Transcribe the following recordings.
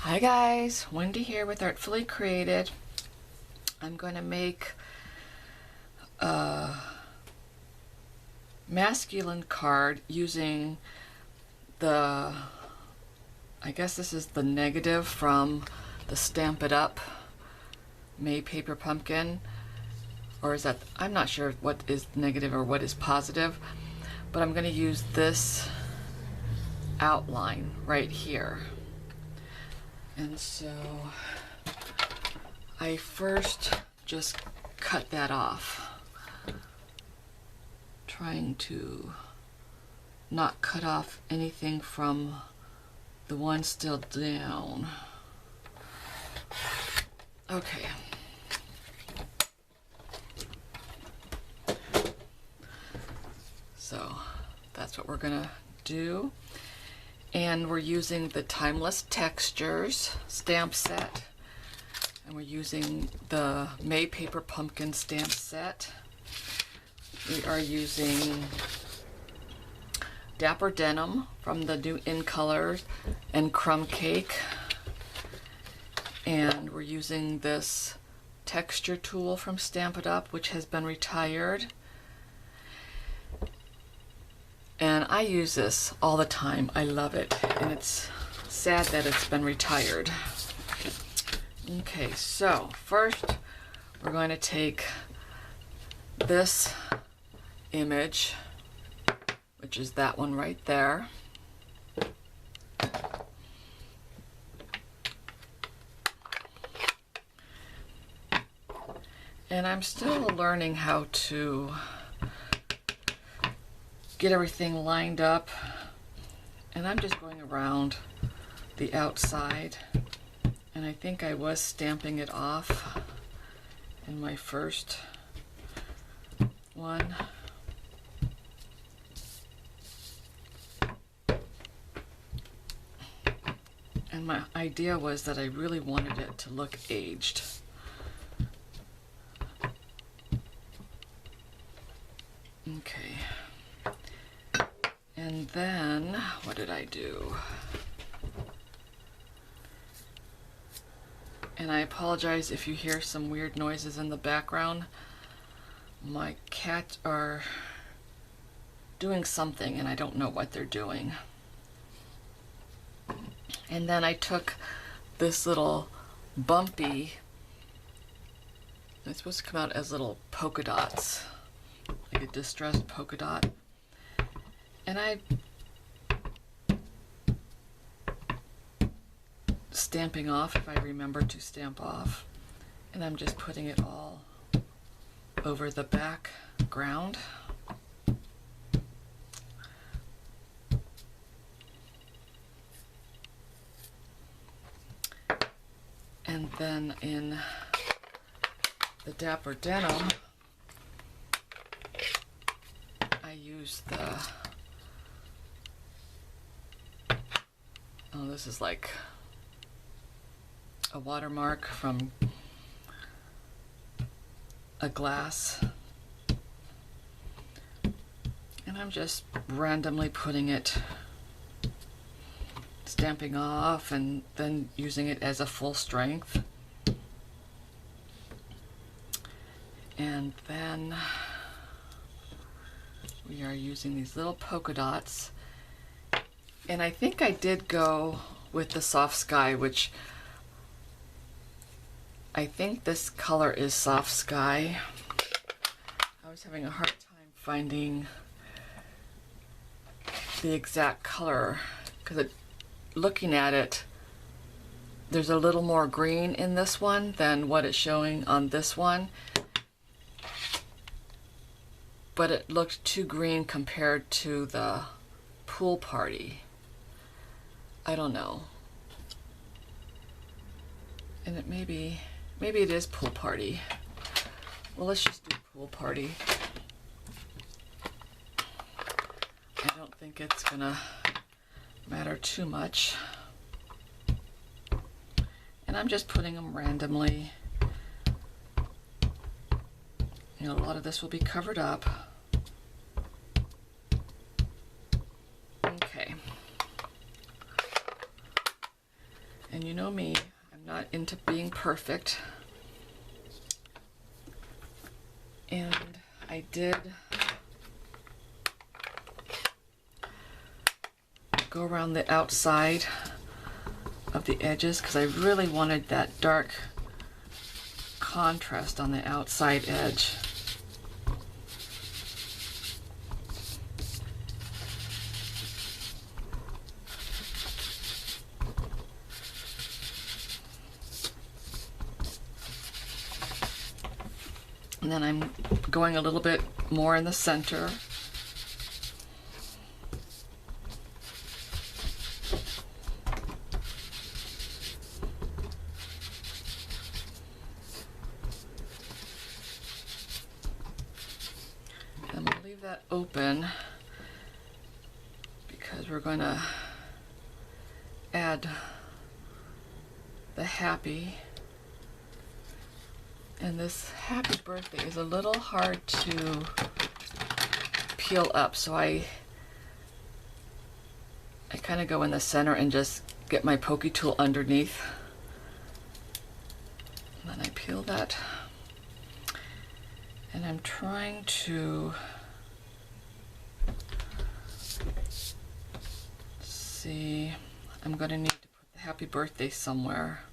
Hi guys, Wendy here with Artfully Created. I'm going to make a masculine card using I guess this is the negative from the Stamp It Up May Paper Pumpkin. Or is that, I'm not sure what is negative or what is positive, but I'm going to use this outline right here. And so I first just cut that off, trying to not cut off anything from the one still down. Okay. So that's what we're gonna do. And we're using the Timeless Textures stamp set. And we're using the May Paper Pumpkin stamp set. We are using Dapper Denim from the new In Colors and Crumb Cake. And we're using this texture tool from Stamp It Up, which has been retired. And I use this all the time. I love it. And it's sad that it's been retired. Okay, so first we're going to take this image, which is that one right there. And I'm still learning how to get everything lined up, and I'm just going around the outside, and I think I was stamping it off in my first one. And my idea was that I really wanted it to look aged. Okay. And then, what did I do? And I apologize if you hear some weird noises in the background. My cats are doing something and I don't know what they're doing. And then I took this little bumpy, it's supposed to come out as little polka dots, like a distressed polka dot. And I stamping off, if I remember to stamp off, and I'm just putting it all over the background. And then in the Dapper Denim, I use this is like a watermark from a glass. And I'm just randomly putting it, stamping off, and then using it as a full strength. And then we are using these little polka dots. And I think I did go with the Soft Sky, which I think this color is Soft Sky. I was having a hard time finding the exact color because looking at it, there's a little more green in this one than what it's showing on this one. But it looked too green compared to the Pool Party. I don't know. And it maybe it is Pool Party. Well, let's just do Pool Party. I don't think it's gonna matter too much. And I'm just putting them randomly. You know, a lot of this will be covered up. Okay. And you know me, I'm not into being perfect. And I did go around the outside of the edges because I really wanted that dark contrast on the outside edge. And then I'm going a little bit more in the center. I'm going to leave that open because we're going to add the happy. And this happy birthday is a little hard to peel up, so I kind of go in the center and just get my pokey tool underneath. And then I peel that. And I'm trying to see, I'm going to need to put the happy birthday somewhere.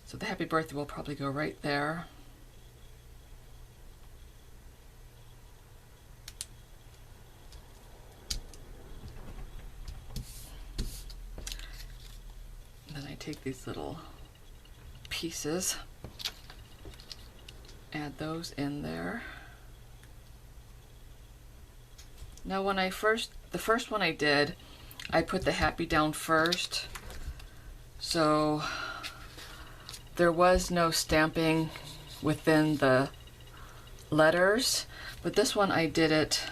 So the happy birthday will probably go right there. Take these little pieces, add those in there. Now when the first one I did, I put the happy down first, so there was no stamping within the letters, but this one I did it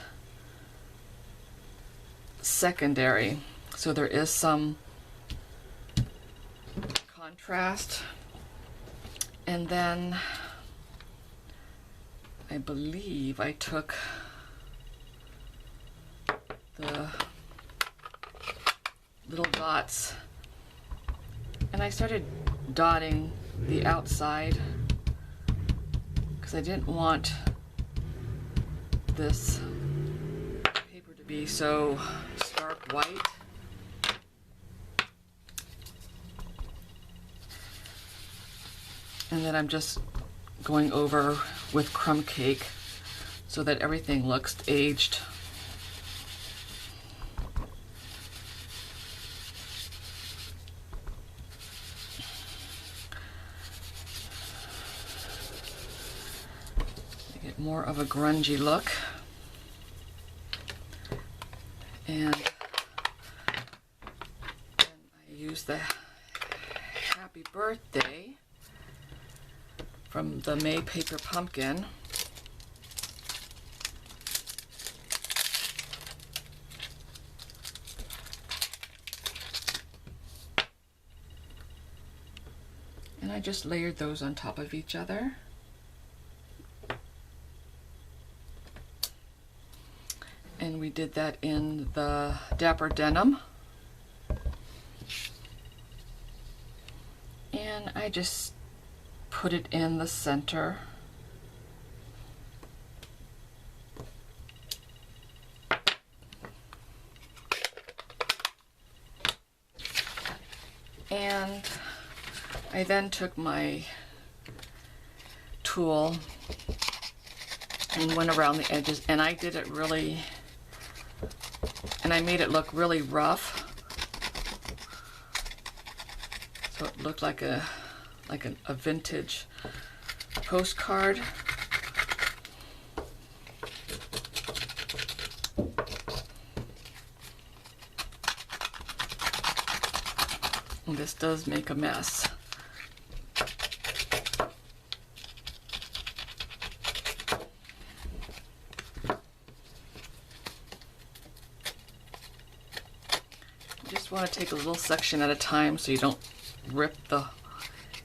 secondary, so there is some contrast. And then I believe I took the little dots and I started dotting the outside because I didn't want this paper to be so stark white. And then I'm just going over with crumb cake so that everything looks aged. I get more of a grungy look. And then I use the happy birthday from the May Paper Pumpkin. And I just layered those on top of each other. And we did that in the Dapper Denim. And I just put it in the center. And I then took my tool and went around the edges, and I did it really, and I made it look really rough. So it looked like a vintage postcard. And this does make a mess. You just want to take a little section at a time so you don't rip the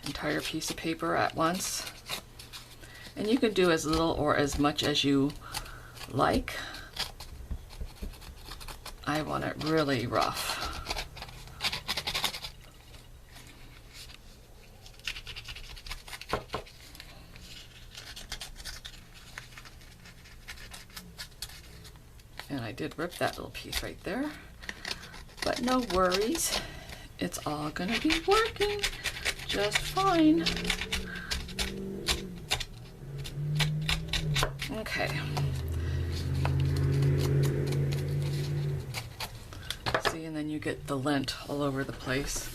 entire piece of paper at once. And you can do as little or as much as you like. I want it really rough. did rip that little piece right there, but no worries. It's all gonna be working just fine. Okay. See, and then you get the lint all over the place.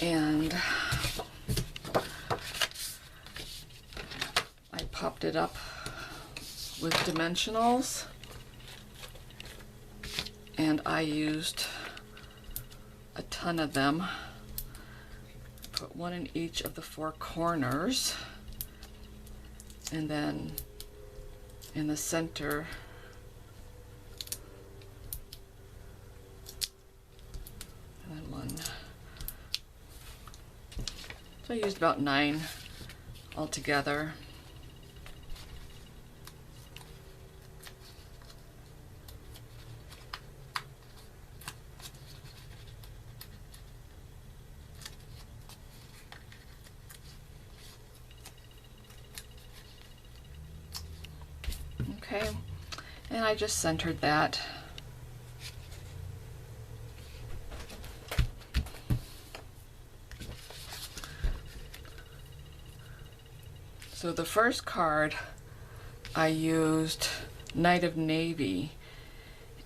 And I popped it up with dimensionals, and I used a ton of them. Put one in each of the 4 corners, and then in the center and then one. So I used about 9 altogether. Okay, and I just centered that. So the first card I used Night of Navy,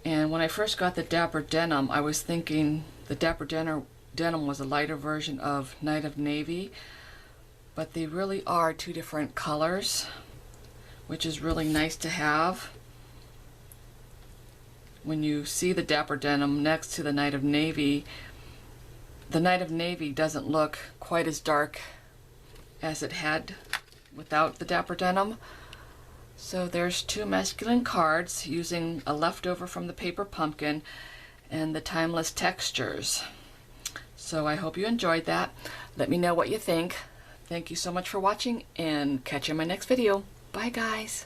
and when I first got the Dapper Denim, I was thinking the Dapper Denim was a lighter version of Night of Navy, but they really are 2 different colors, which is really nice to have. When you see the Dapper Denim next to the Night of Navy, the Night of Navy doesn't look quite as dark as it had without the Dapper Denim. So there's 2 masculine cards using a leftover from the paper pumpkin and the timeless textures. So I hope you enjoyed that. Let me know what you think. Thank you so much for watching, and catch you in my next video. Bye guys.